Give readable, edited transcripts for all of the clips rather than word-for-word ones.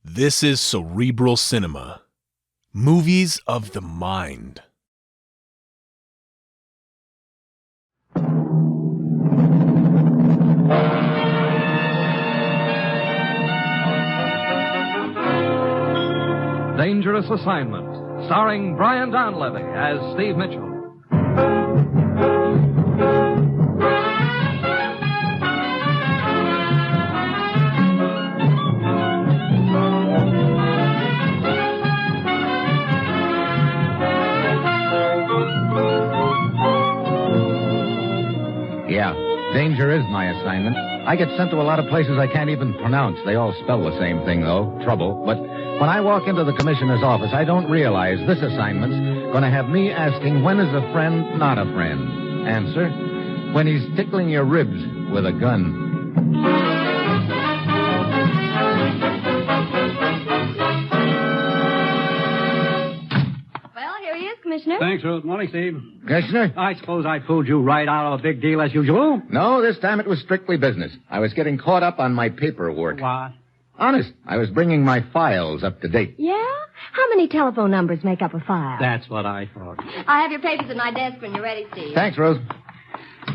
This is Cerebral Cinema. Movies of the mind. Dangerous Assignment, starring Brian Donlevy as Steve Mitchell. Yeah, danger is my assignment. I get sent to a lot of places I can't even pronounce. They all spell the same thing, though, trouble. But when I walk into the commissioner's office, I don't realize this assignment's going to have me asking, when is a friend not a friend? Answer, when he's tickling your ribs with a gun. Well, here he is, Commissioner. Thanks, Ruth. Morning, Steve. Commissioner? I suppose I fooled you right out of a big deal as usual. No, this time it was strictly business. I was getting caught up on my paperwork. What? Honest, I was bringing my files up to date. Yeah? How many telephone numbers make up a file? That's what I thought. I have your papers at my desk when you're ready, Steve. Thanks, Rose.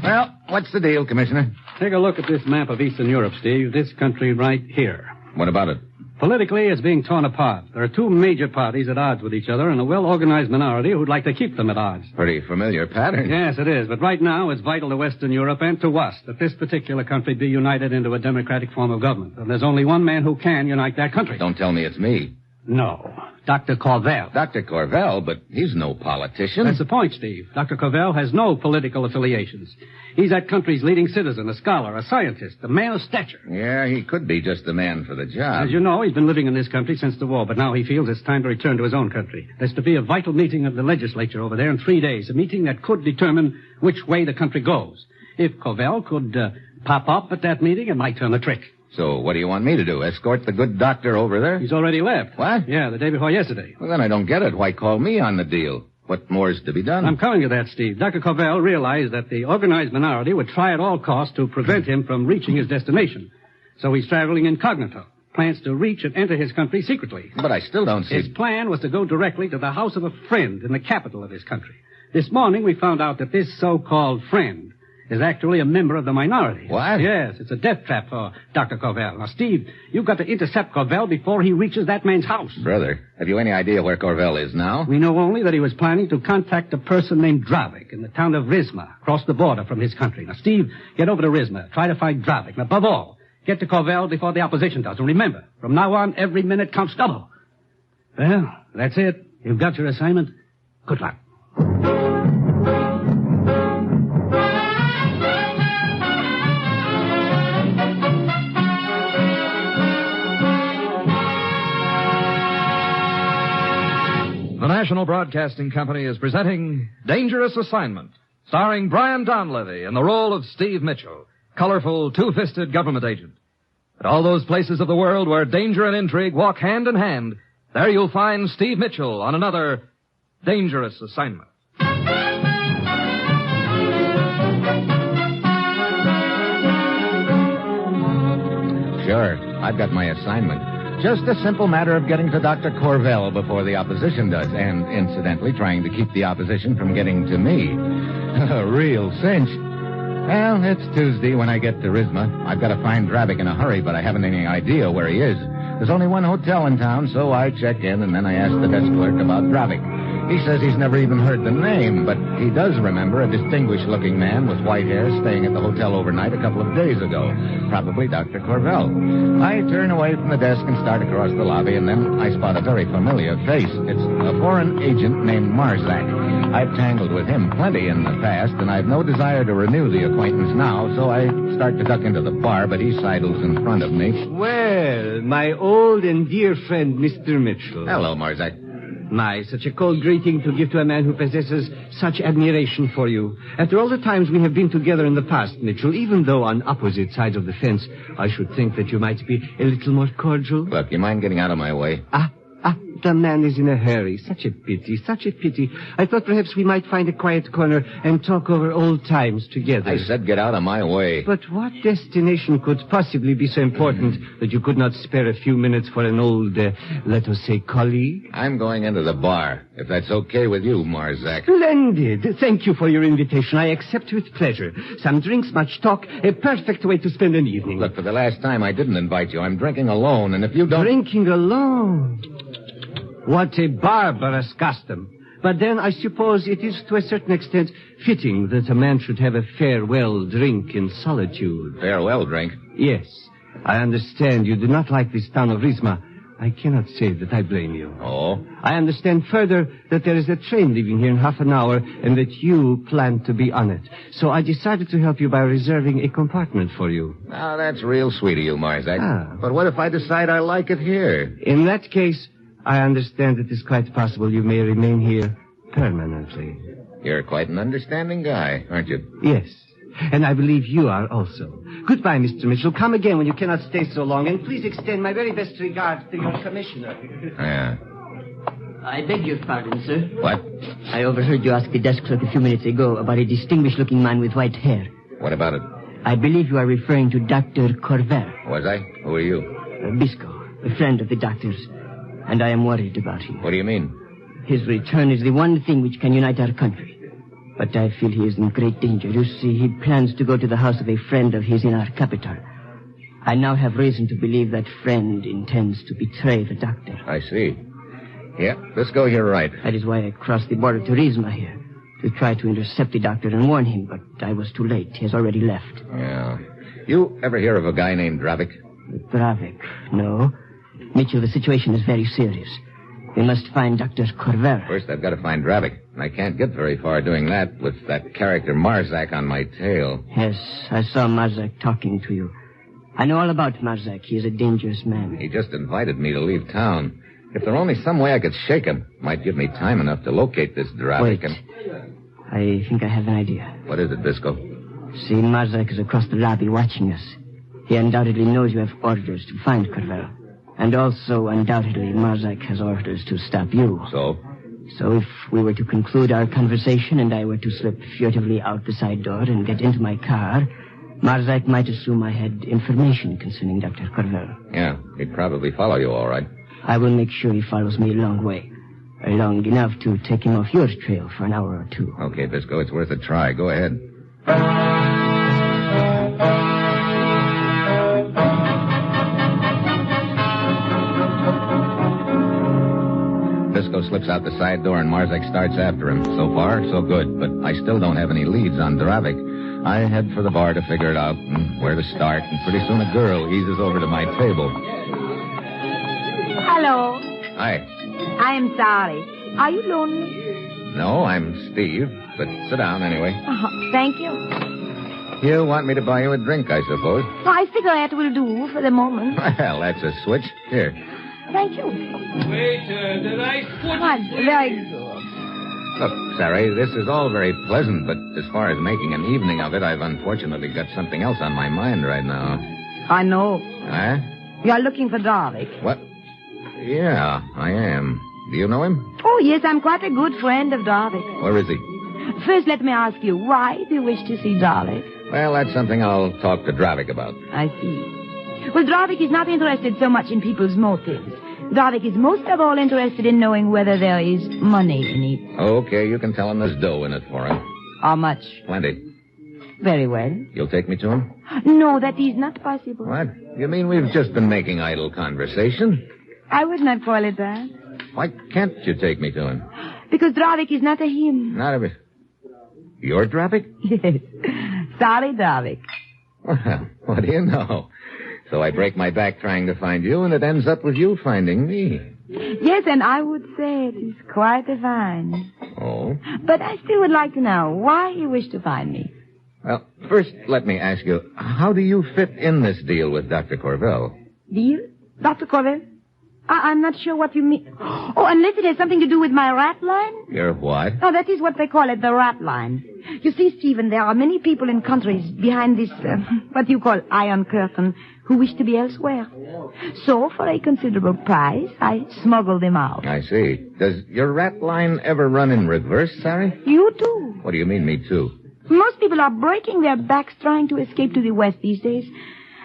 Well, what's the deal, Commissioner? Take a look at this map of Eastern Europe, Steve. This country right here. What about it? Politically, it's being torn apart. There are two major parties at odds with each other and a well-organized minority who'd like to keep them at odds. Pretty familiar pattern. Yes, it is. But right now, it's vital to Western Europe and to us that this particular country be united into a democratic form of government. And there's only one man who can unite that country. Don't tell me it's me. No. Dr. Corvell. Dr. Corvell, but he's no politician. That's the point, Steve. Dr. Corvell has no political affiliations. He's that country's leading citizen, a scholar, a scientist, a man of stature. Yeah, he could be just the man for the job. As you know, he's been living in this country since the war, but now he feels it's time to return to his own country. There's to be a vital meeting of the legislature over there in 3 days, a meeting that could determine which way the country goes. If Corvell could pop up at that meeting, it might turn the trick. So what do you want me to do? Escort the good doctor over there? He's already left. What? Yeah, the day before yesterday. Well, then I don't get it. Why call me on the deal? What more's to be done? I'm coming to that, Steve. Dr. Corvell realized that the organized minority would try at all costs to prevent him from reaching his destination. So he's traveling incognito. Plans to reach and enter his country secretly. But I still don't see... His plan was to go directly to the house of a friend in the capital of his country. This morning we found out that this so-called friend is actually a member of the minority. What? Yes, it's a death trap for Dr. Corvell. Now, Steve, you've got to intercept Corvell before he reaches that man's house. Brother, have you any idea where Corvell is now? We know only that he was planning to contact a person named Dravik in the town of Rizma, across the border from his country. Now, Steve, get over to Rizma. Try to find Dravik. And above all, get to Corvell before the opposition does. And remember, from now on, every minute counts double. Well, that's it. You've got your assignment. Good luck. The National Broadcasting Company is presenting Dangerous Assignment, starring Brian Donlevy in the role of Steve Mitchell, colorful, two-fisted government agent. At all those places of the world where danger and intrigue walk hand in hand, there you'll find Steve Mitchell on another Dangerous Assignment. Sure, I've got my assignment. Just a simple matter of getting to Dr. Corvell before the opposition does, and incidentally trying to keep the opposition from getting to me. A real cinch. Well, it's Tuesday when I get to Rizma. I've got to find Dravik in a hurry, but I haven't any idea where he is. There's only one hotel in town, so I check in, and then I ask the desk clerk about Dravik. He says he's never even heard the name, but he does remember a distinguished-looking man with white hair staying at the hotel overnight a couple of days ago. Probably Dr. Corvell. I turn away from the desk and start across the lobby, and then I spot a very familiar face. It's a foreign agent named Marzak. I've tangled with him plenty in the past, and I've no desire to renew the acquaintance now, so I start to duck into the bar, but he sidles in front of me. Well, my old and dear friend, Mr. Mitchell. Hello, Marzak. My, such a cold greeting to give to a man who possesses such admiration for you. After all the times we have been together in the past, Mitchell, even though on opposite sides of the fence, I should think that you might be a little more cordial. Look, you mind getting out of my way? The man is in a hurry. Such a pity, such a pity. I thought perhaps we might find a quiet corner and talk over old times together. I said get out of my way. But what destination could possibly be so important that you could not spare a few minutes for an old, let us say, colleague? I'm going into the bar, if that's okay with you, Marzak. Splendid. Thank you for your invitation. I accept with pleasure. Some drinks, much talk. A perfect way to spend an evening. Look, for the last time, I didn't invite you. I'm drinking alone, and if you don't... Drinking alone. What a barbarous custom. But then I suppose it is to a certain extent fitting that a man should have a farewell drink in solitude. Farewell drink? Yes. I understand you do not like this town of Rizma. I cannot say that I blame you. Oh? I understand further that there is a train leaving here in half an hour and that you plan to be on it. So I decided to help you by reserving a compartment for you. Now, that's real sweet of you, Marzak. Ah. But what if I decide I like it here? In that case, I understand it is quite possible you may remain here permanently. You're quite an understanding guy, aren't you? Yes. And I believe you are also. Goodbye, Mr. Mitchell. Come again when you cannot stay so long. And please extend my very best regards to your commissioner. Yeah. I beg your pardon, sir. What? I overheard you ask the desk clerk a few minutes ago about a distinguished-looking man with white hair. What about it? I believe you are referring to Dr. Corvell. Was I? Who are you? Bisco, a friend of the doctor's. And I am worried about him. What do you mean? His return is the one thing which can unite our country. But I feel he is in great danger. You see, he plans to go to the house of a friend of his in our capital. I now have reason to believe that friend intends to betray the doctor. I see. Yeah, Bisco, you're right. That is why I crossed the border to Rizma here, to try to intercept the doctor and warn him, but I was too late. He has already left. Yeah. You ever hear of a guy named Dravik? Dravik? No. Mitchell, the situation is very serious. We must find Dr. Corvell. First, I've got to find Dravik. And I can't get very far doing that with that character Marzak on my tail. Yes, I saw Marzak talking to you. I know all about Marzak. He is a dangerous man. He just invited me to leave town. If there were only some way I could shake him, might give me time enough to locate this Dravik. Wait. I think I have an idea. What is it, Bisco? See, Marzak is across the lobby watching us. He undoubtedly knows you have orders to find Corvell. And also, undoubtedly, Marzak has orders to stop you. So? So if we were to conclude our conversation and I were to slip furtively out the side door and get into my car, Marzak might assume I had information concerning Dr. Corvell. Yeah, he'd probably follow you all right. I will make sure he follows me a long way. Long enough to take him off your trail for an hour or two. Okay, Bisco, it's worth a try. Go ahead. Bisco slips out the side door and Marzak starts after him. So far, so good, but I still don't have any leads on Dravik. I head for the bar to figure it out and where to start, and pretty soon a girl eases over to my table. Hello. Hi. I am sorry. Are you lonely? No, I'm Steve, but sit down anyway. Oh, thank you. You want me to buy you a drink, I suppose? Oh, I figure that will do for the moment. Well, that's a switch. Here. Thank you. Waiter, the rice pudding. What? Very good. Look, Sari, this is all very pleasant, but as far as making an evening of it, I've unfortunately got something else on my mind right now. I know. Huh? You are looking for Dravik. What? Yeah, I am. Do you know him? Oh, yes, I'm quite a good friend of Dravik. Where is he? First, let me ask you, why do you wish to see Dravik? Well, that's something I'll talk to Dravik about. I see. Well, Dravik is not interested so much in people's motives. Dravik is most of all interested in knowing whether there is money in it. Okay, you can tell him there's dough in it for him. How much? Plenty. Very well. You'll take me to him? No, that is not possible. What? You mean we've just been making idle conversation? I would not call it that. Why can't you take me to him? Because Dravik is not a him. Not every... You're Dravik? Yes. Sorry, Dravik. Well, what do you know? So I break my back trying to find you, and it ends up with you finding me. Yes, and I would say it is quite a find. Oh? But I still would like to know why you wish to find me. Well, first, let me ask you, how do you fit in this deal with Dr. Corvell? Deal? Dr. Corvell? I'm not sure what you mean. Oh, unless it has something to do with my rat line? Your what? Oh, that is what they call it, the rat line. You see, Stephen, there are many people in countries behind this, what you call iron curtain, who wished to be elsewhere. So, for a considerable price, I smuggled them out. I see. Does your rat line ever run in reverse, Sari? You too. What do you mean, me too? Most people are breaking their backs trying to escape to the west these days.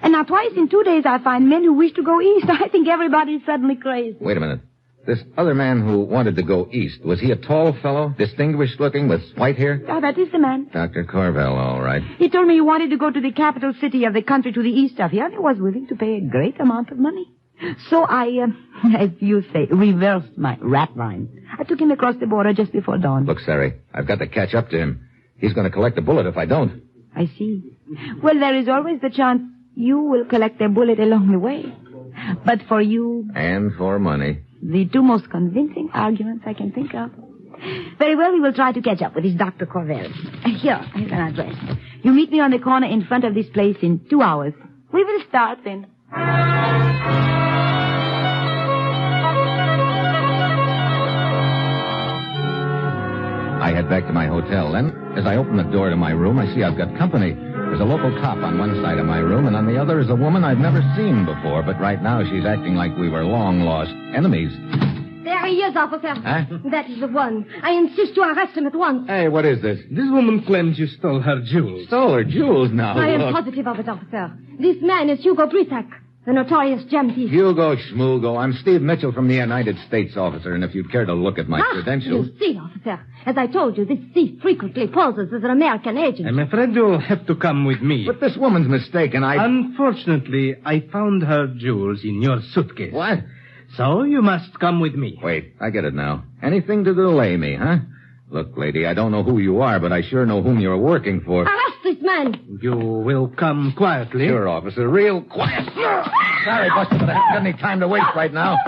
And now twice in 2 days I find men who wish to go east. I think everybody's suddenly crazy. Wait a minute. This other man who wanted to go east, was he a tall fellow, distinguished looking, with white hair? Oh, that is the man. Dr. Corvell, all right. He told me he wanted to go to the capital city of the country to the east of here and he was willing to pay a great amount of money. So I, as you say, reversed my rat line. I took him across the border just before dawn. Look, Sari, I've got to catch up to him. He's going to collect a bullet if I don't. I see. Well, there is always the chance you will collect a bullet along the way. But for you... And for money. The two most convincing arguments I can think of. Very well, we will try to catch up with this Dr. Corvell. Here's an address. You meet me on the corner in front of this place in 2 hours. We will start then. I head back to my hotel. Then, as I open the door to my room, I see I've got company. There's a local cop on one side of my room, and on the other is a woman I've never seen before. But right now, she's acting like we were long-lost enemies. There he is, officer. Huh? That is the one. I insist you arrest him at once. Hey, what is this? This woman claims you stole her jewels. Stole her jewels now. I am Look. positive of it, officer. This man is Hugo Brisac, the notorious gem thief. Hugo Schmoogo. I'm Steve Mitchell from the United States, officer, and if you'd care to look at my credentials... You see, officer. As I told you, this thief frequently poses as an American agent. I'm afraid you'll have to come with me. But this woman's mistaken. Unfortunately, I found her jewels in your suitcase. What? So you must come with me. Wait, I get it now. Anything to delay me, huh? Look, lady, I don't know who you are, but I sure know whom you're working for. Arrest this man. You will come quietly. Sure, officer. Real quiet. Sorry, Buster, but I haven't got any time to waste right now.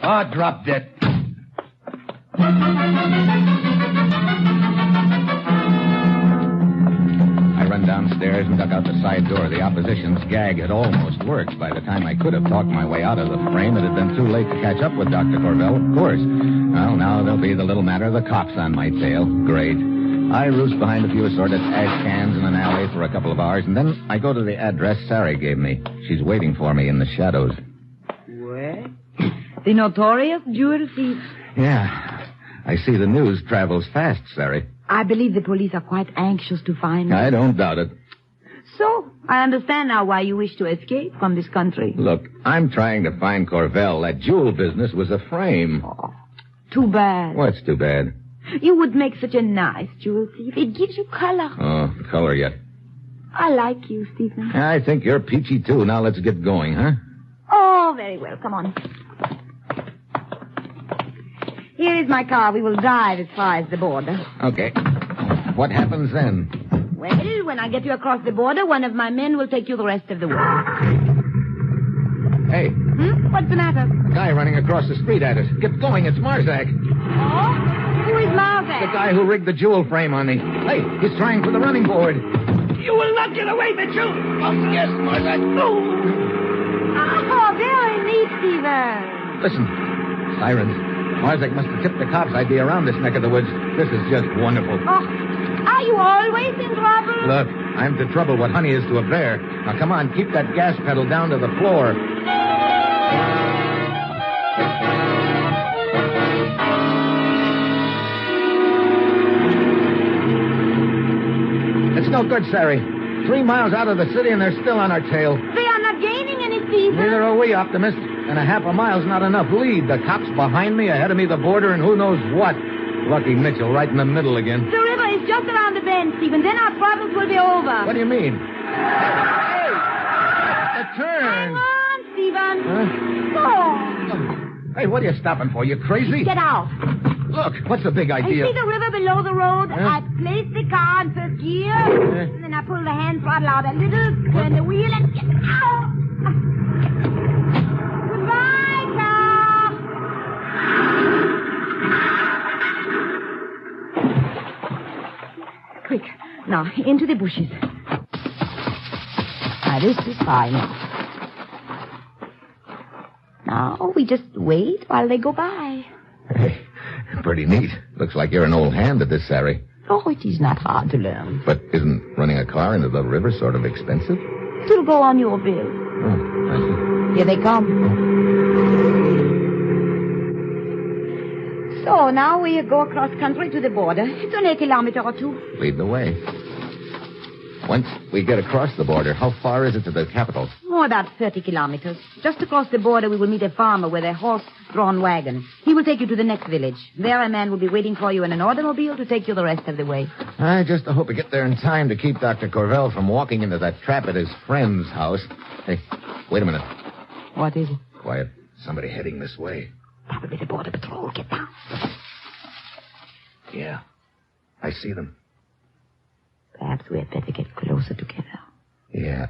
Oh, drop dead. I run downstairs and dug out the side door. The opposition's gag had almost worked. By the time I could have talked my way out of the frame, it had been too late to catch up with Dr. Corvell, of course. Well, now there'll be the little matter of the cops on my tail. Great. I roost behind a few assorted ash cans in an alley for a couple of hours, and then I go to the address Sari gave me. She's waiting for me in the shadows. Well, the notorious jewel thief. Yeah. I see the news travels fast, Sari. I believe the police are quite anxious to find me. I don't doubt it. So, I understand now why you wish to escape from this country. Look, I'm trying to find Corvell. That jewel business was a frame. Oh, too bad. What's too bad? You would make such a nice jewel thief. It gives you color. Oh, color yet. I like you, Stephen. I think you're peachy, too. Now let's get going, huh? Oh, very well. Come on. Here is my car. We will drive as far as the border. Okay. What happens then? Well, when I get you across the border, one of my men will take you the rest of the way. Hey, What's the matter? a guy running across the street at us. Get going. It's Marzak. Oh? Who is Marzak? The guy who rigged the jewel frame on me. Hey, he's trying for the running board. You will not get away, Mitchell. Oh, yes, Marzak. Oh, very neat, Stephen. Listen, sirens. Marzak must have tipped the cops I'd be around this neck of the woods. This is just wonderful. Oh, are you always in trouble? Look, I'm to trouble what honey is to a bear. Now, come on, keep that gas pedal down to the floor. It's no good, Sari. 3 miles out of the city and they're still on our tail. They are not gaining any, Stephen. Neither are we, Optimist. And a half a mile's not enough lead. The cops behind me, ahead of me, the border, and who knows what. Lucky Mitchell right in the middle again. The river is just around the bend, Stephen. Then our problems will be over. What do you mean? Hey! A turn! Come on, Stephen. Huh? Oh. Hey, what are you stopping for? You crazy? Get out. Look, what's the big I idea? see the river below the road. Huh? I place the car in first gear. And then I pull the hand throttle out a little, turn the wheel, and get out. Goodbye, car. Quick. Now, into the bushes. Now, this is fine. Now, we just wait while they go by. Hey, pretty neat. Looks like you're an old hand at this, Sari. Oh, it is not hard to learn. But isn't running a car into the river sort of expensive? It'll go on your bill. Oh, I see. Here they come. So now we go across country to the border. It's only a kilometer or two. Lead the way. Once we get across the border, how far is it to the capital? Oh, about 30 kilometers. Just across the border, we will meet a farmer with a horse-drawn wagon. He will take you to the next village. There, a man will be waiting for you in an automobile to take you the rest of the way. I just hope we get there in time to keep Dr. Corvell from walking into that trap at his friend's house. Hey, wait a minute. What is it? Quiet. Somebody heading this way. Probably the border patrol. Get down. Yeah. I see them. Perhaps we had better get closer together. Yeah,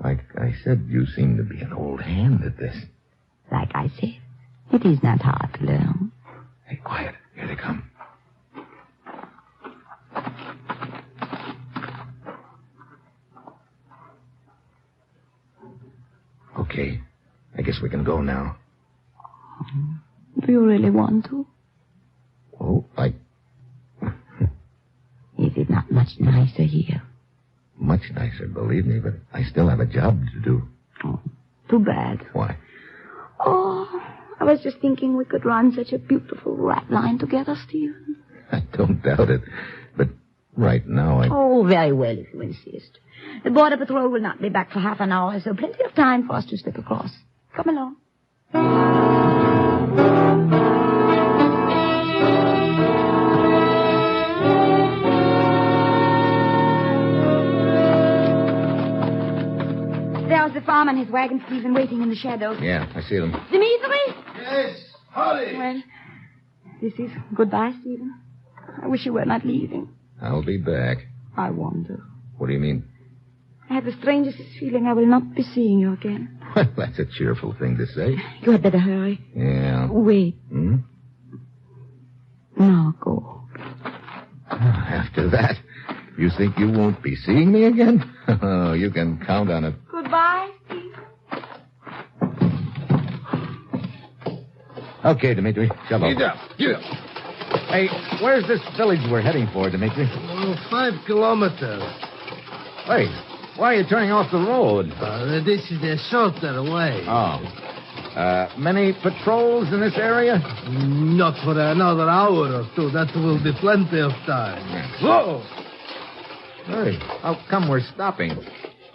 Like I said, you seem to be an old hand at this. Like I said, it is not hard to learn. Hey, quiet. Here they come. Okay. I guess we can go now. Do you really want to? Oh, Is it not much nicer here? Much nicer, believe me, but I still have a job to do. Oh, too bad. Why? Oh, I was just thinking we could run such a beautiful rat line together, Stephen. I don't doubt it. But right now, Oh, very well, if you insist. The border patrol will not be back for half an hour, so plenty of time for us to slip across. Come along. There's the farm and his wagon, Stephen, waiting in the shadows. Yeah, I see them. Dimitri? Yes, hurry. Well, this is goodbye, Stephen. I wish you were not leaving. I'll be back. I wonder. What do you mean? I have the strangest feeling I will not be seeing you again. Well, that's a cheerful thing to say. You had better hurry. Yeah. Wait. Hmm? Now go. After that, you think you won't be seeing me again? Oh, you can count on it. Goodbye, Steve. Okay, Dimitri. Shove off. Get up. Hey, where's this village we're heading for, Dimitri? 5 kilometers. Wait, why are you turning off the road? This is a shorter way. Oh. Many patrols in this area? Not for another hour or two. That will be plenty of time. Whoa! Hey, how come we're stopping?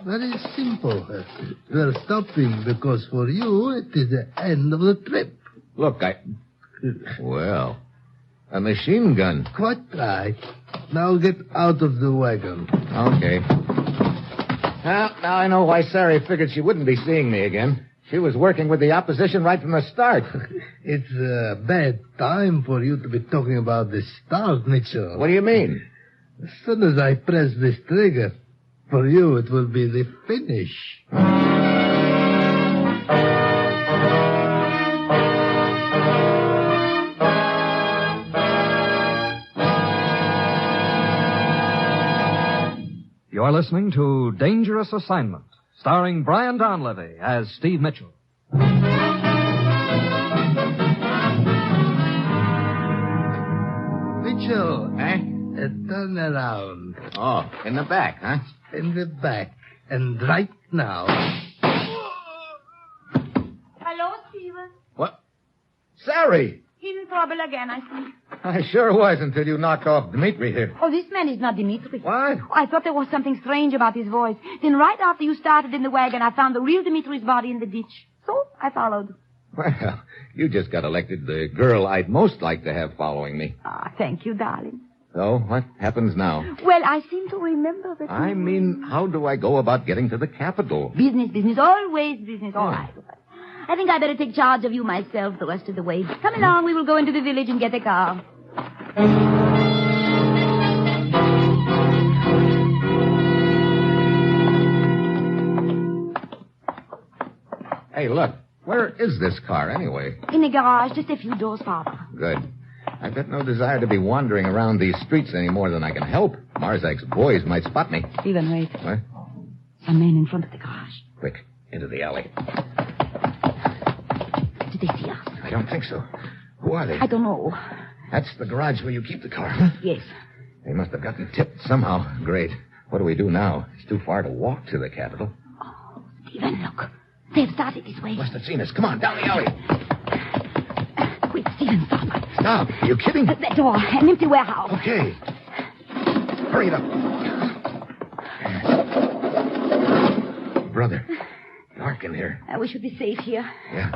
Very simple. We're stopping because for you it is the end of the trip. Look, Well, a machine gun. Quite right. Now get out of the wagon. Okay. Well, now I know why Sari figured she wouldn't be seeing me again. She was working with the opposition right from the start. It's a bad time for you to be talking about the start, Mitchell. What do you mean? As soon as I press this trigger, for you it will be the finish. You're listening to Dangerous Assignment, starring Brian Donlevy as Steve Mitchell. Mitchell, Eh? turn around. Oh, in the back, huh? In the back. And right now. Hello, Stephen. What? Sari! He's in trouble again, I see. I sure was until you knocked off Dimitri here. Oh, this man is not Dimitri. What? Oh, I thought there was something strange about his voice. Then right after you started in the wagon, I found the real Dimitri's body in the ditch. So I followed. Well, you just got elected the girl I'd most like to have following me. Ah, thank you, darling. So, what happens now? Well, I seem to remember that. I mean, how do I go about getting to the capital? Business, always business. All right. I think I better take charge of you myself the rest of the way. Come along, we will go into the village and get a car. Hey, look. Where is this car, anyway? In the garage, just a few doors farther. Good. I've got no desire to be wandering around these streets any more than I can help. Marzak's boys might spot me. Stephen, wait. What? Some men in front of the garage. Quick, into the alley. Did they see us? I don't think so. Who are they? I don't know. That's the garage where you keep the car, huh? Yes. They must have gotten tipped somehow. Great. What do we do now? It's too far to walk to the Capitol. Stephen, look. They've started this way. Must have seen us. Come on, down the alley. Quick, Stephen, stop. Stop. Are you kidding? The door, an empty warehouse. Okay. Hurry it up. Brother, dark in here. We should be safe here. Yeah,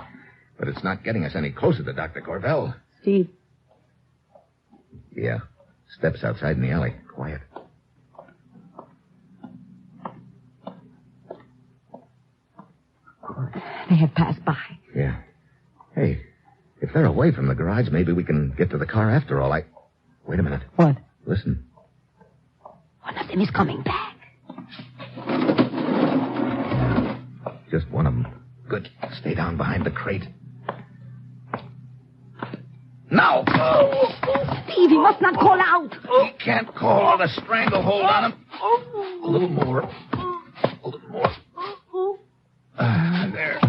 but it's not getting us any closer to Dr. Corvell. Steve. Yeah, steps outside in the alley. Quiet. They have passed by. Yeah. Hey, if they're away from the garage, maybe we can get to the car after all. Wait a minute. What? Listen. One of them is coming back. Just one of them. Good. Stay down behind the crate. Now! Steve, you must not call out. He can't call. The stranglehold on him. A little more. A little more. There.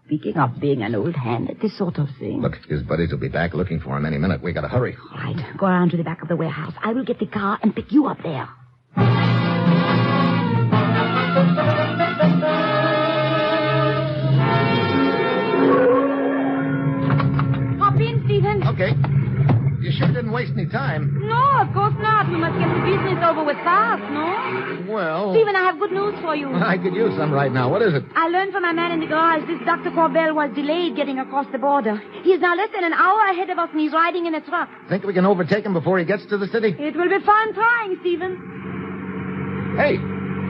Speaking of being an old hand at this sort of thing. Look, his buddies will be back looking for him any minute. We gotta hurry. All right, go around to the back of the warehouse. I will get the car and pick you up there. Hop in, Stephen. Okay. You sure didn't waste any time. No, of course not. We must get the business over with fast, no? Well... Stephen, I have good news for you. I could use some right now. What is it? I learned from my man in the garage this Dr. Corbell was delayed getting across the border. He is now less than an hour ahead of us, and he's riding in a truck. Think we can overtake him before he gets to the city? It will be fun trying, Stephen. Hey,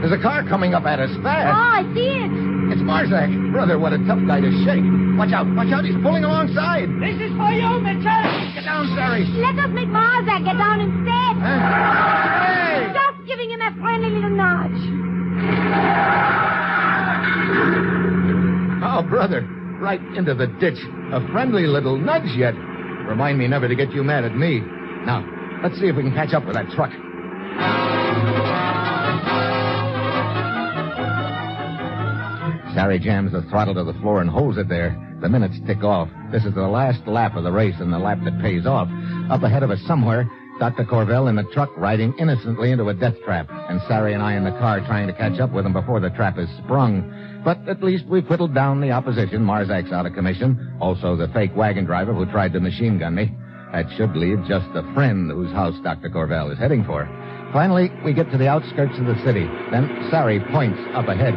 there's a car coming up at us fast. Oh, I see it. It's Marzak. Brother, what a tough guy to shake. Watch out, he's pulling alongside. This is for you, Mitchell. Get down, Sari. Let us make Marzak get down instead. Hey! Just giving him a friendly little nudge. Oh, brother, right into the ditch. A friendly little nudge yet. Remind me never to get you mad at me. Now, let's see if we can catch up with that truck. Sari jams the throttle to the floor and holds it there. The minutes tick off. This is the last lap of the race and the lap that pays off. Up ahead of us somewhere, Dr. Corvell in the truck riding innocently into a death trap, and Sari and I in the car trying to catch up with him before the trap is sprung. But at least we've whittled down the opposition. Marzak's out of commission. Also the fake wagon driver who tried to machine gun me. That should leave just a friend whose house Dr. Corvell is heading for. Finally, we get to the outskirts of the city. Then Sari points up ahead.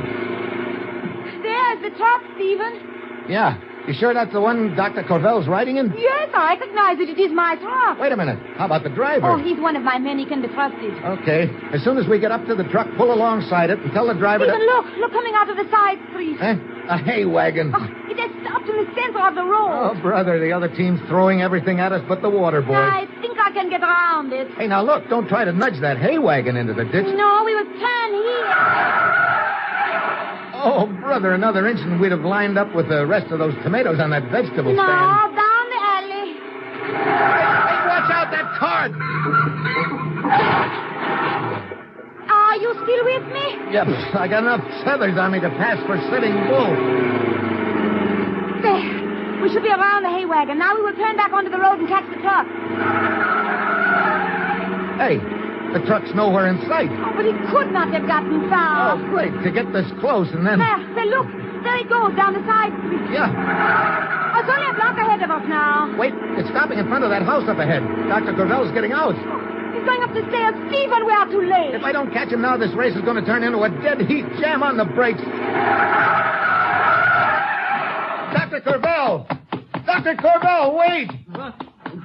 There's the truck, Stephen. Yeah. You sure that's the one Dr. Corvell's riding in? Yes, I recognize it. It is my truck. Wait a minute. How about the driver? Oh, he's one of my men. He can be trusted. Okay. As soon as we get up to the truck, pull alongside it and tell the driver Stephen, to... look coming out of the side street. A hay wagon. Oh, it has stopped in the center of the road. Oh, brother, the other team's throwing everything at us but the water boy. I think I can get around it. Hey, now look, don't try to nudge that hay wagon into the ditch. No, we will turn here. Oh, brother, another inch and we'd have lined up with the rest of those tomatoes on that vegetable No, stand. down the alley. Hey, watch out, that cart! Are you still with me? Yep, I got enough feathers on me to pass for Sitting Bull. There. We should be around the hay wagon. Now we will turn back onto the road and catch the truck. Hey, the truck's nowhere in sight. Oh, but he could not have gotten far. Oh, great, to get this close and then... There, look. There it goes, down the side street. Yeah. Oh, it's only a block ahead of us now. Wait, it's stopping in front of that house up ahead. Dr. Corvell's getting out. He's going up the stairs. Stephen, we are too late. If I don't catch him now, this race is going to turn into a dead heat. Jam on the brakes. Dr. Corvell! Dr. Corvell, wait!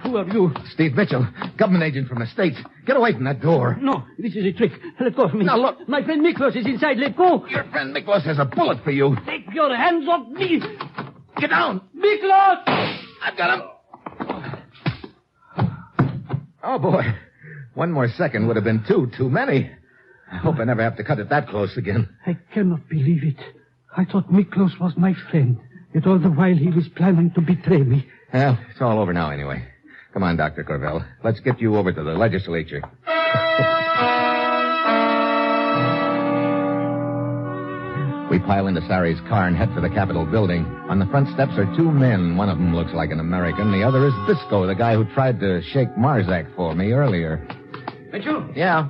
Who are you? Steve Mitchell, government agent from the States. Get away from that door. No, this is a trick. Let go of me. Now, look. My friend Miklos is inside. Let go. Your friend Miklos has a bullet for you. Take your hands off me. Get down. Miklos! I've got him. Oh, boy. One more second would have been too many. I hope I never have to cut it that close again. I cannot believe it. I thought Miklos was my friend. Yet all the while he was planning to betray me. Well, it's all over now anyway. Come on, Dr. Corvell. Let's get you over to the legislature. We pile into Sari's car and head for the Capitol building. On the front steps are two men. One of them looks like an American. The other is Bisco, the guy who tried to shake Marzak for me earlier. Mitchell? Yeah,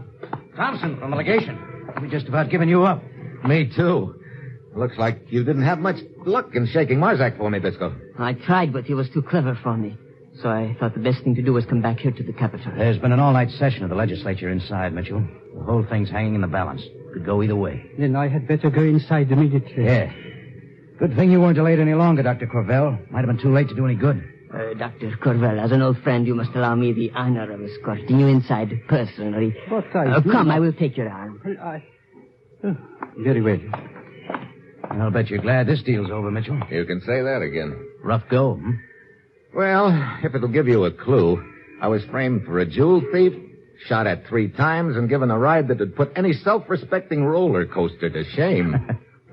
Thompson from the legation. We just about given you up. me too. Looks like you didn't have much luck in shaking Marzak for me, Bisco. I tried, but he was too clever for me. So I thought the best thing to do was come back here to the capital. There's been an all-night session of the legislature inside, Mitchell. The whole thing's hanging in the balance. Could go either way. Then I had better go inside immediately. Yeah. Good thing you weren't delayed any longer, Dr. Corvell. Might have been too late to do any good. Dr. Corvell, as an old friend, you must allow me the honor of escorting you inside personally. But I do Come, not- I will take your arm. Very well. I'll bet you're glad this deal's over, Mitchell. You can say that again. Rough go, hmm? Well, if it'll give you a clue, I was framed for a jewel thief, shot at 3 times, and given a ride that would put any self-respecting roller coaster to shame.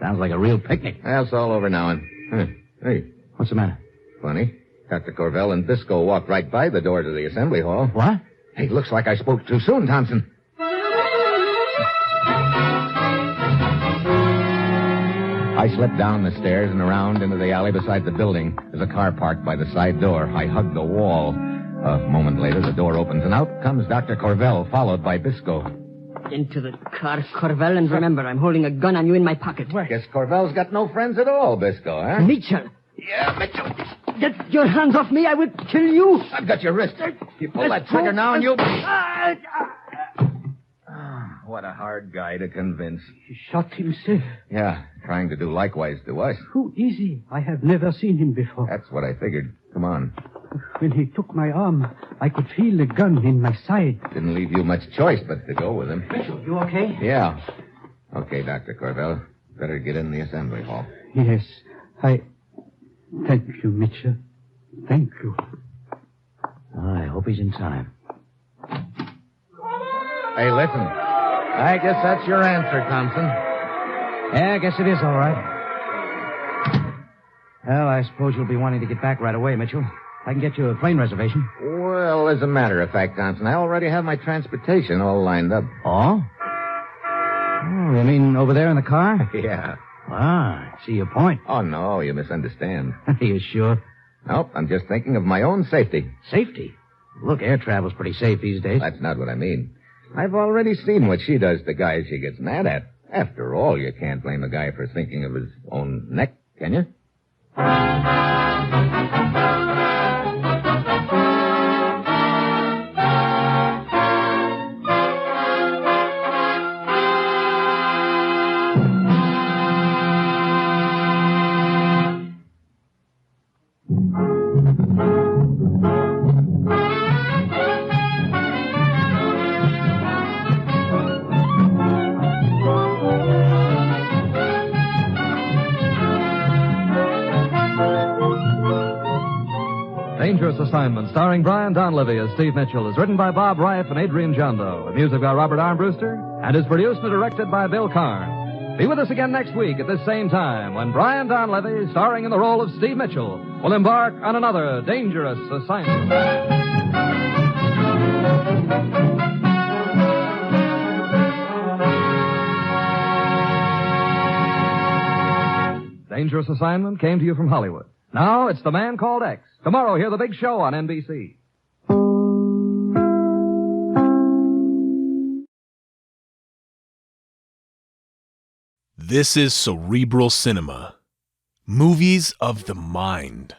Sounds like a real picnic. That's all over now. And hey, What's the matter? funny. Dr. Corvell and Bisco walked right by the door to the assembly hall. What? Hey, looks like I spoke too soon, Thompson. I slipped down the stairs and around into the alley beside the building. There's a car parked by the side door. I hugged the wall. A moment later, the door opens, and out comes Dr. Corvell, followed by Bisco. Into the car, Corvell, and remember, I'm holding a gun on you in my pocket. Guess Corvell's got no friends at all, Bisco, huh? Mitchell, Yeah, Mitchell. get your hands off me. I will kill you. I've got your wrist. You pull that trigger now, and you... What a hard guy to convince. He shot himself. Yeah, trying to do likewise to us. Who is he? I have never seen him before. That's what I figured. Come on. When he took my arm, I could feel the gun in my side. Didn't leave you much choice but to go with him. Mitchell, you okay? Yeah. Okay, Dr. Corvell. Better get in the assembly hall. Yes, Thank you, Mitchell. Thank you. I hope he's in time. Hey, listen. I guess that's your answer, Thompson. Yeah, I guess it is all right. Well, I suppose you'll be wanting to get back right away, Mitchell. I can get you a plane reservation. Well, as a matter of fact, Thompson, I already have my transportation all lined up. Oh? Oh, you mean over there in the car? Yeah. Ah, I see your point. Oh, no, you misunderstand. Are you sure? Nope, I'm just thinking of my own safety. Safety? Look, air travel's pretty safe these days. That's not what I mean. I've already seen what she does to guys she gets mad at. After all, you can't blame a guy for thinking of his own neck, can you? Dangerous Assignment, starring Brian Donlevy as Steve Mitchell, is written by Bob Reif and Adrian Jondo, with music by Robert Armbruster, and is produced and directed by Bill Karn. Be with us again next week at this same time when Brian Donlevy, starring in the role of Steve Mitchell, will embark on another dangerous assignment. Dangerous Assignment came to you from Hollywood. Now it's The Man Called X. Tomorrow, hear the big show on NBC. This is Cerebral Cinema. Movies of the mind.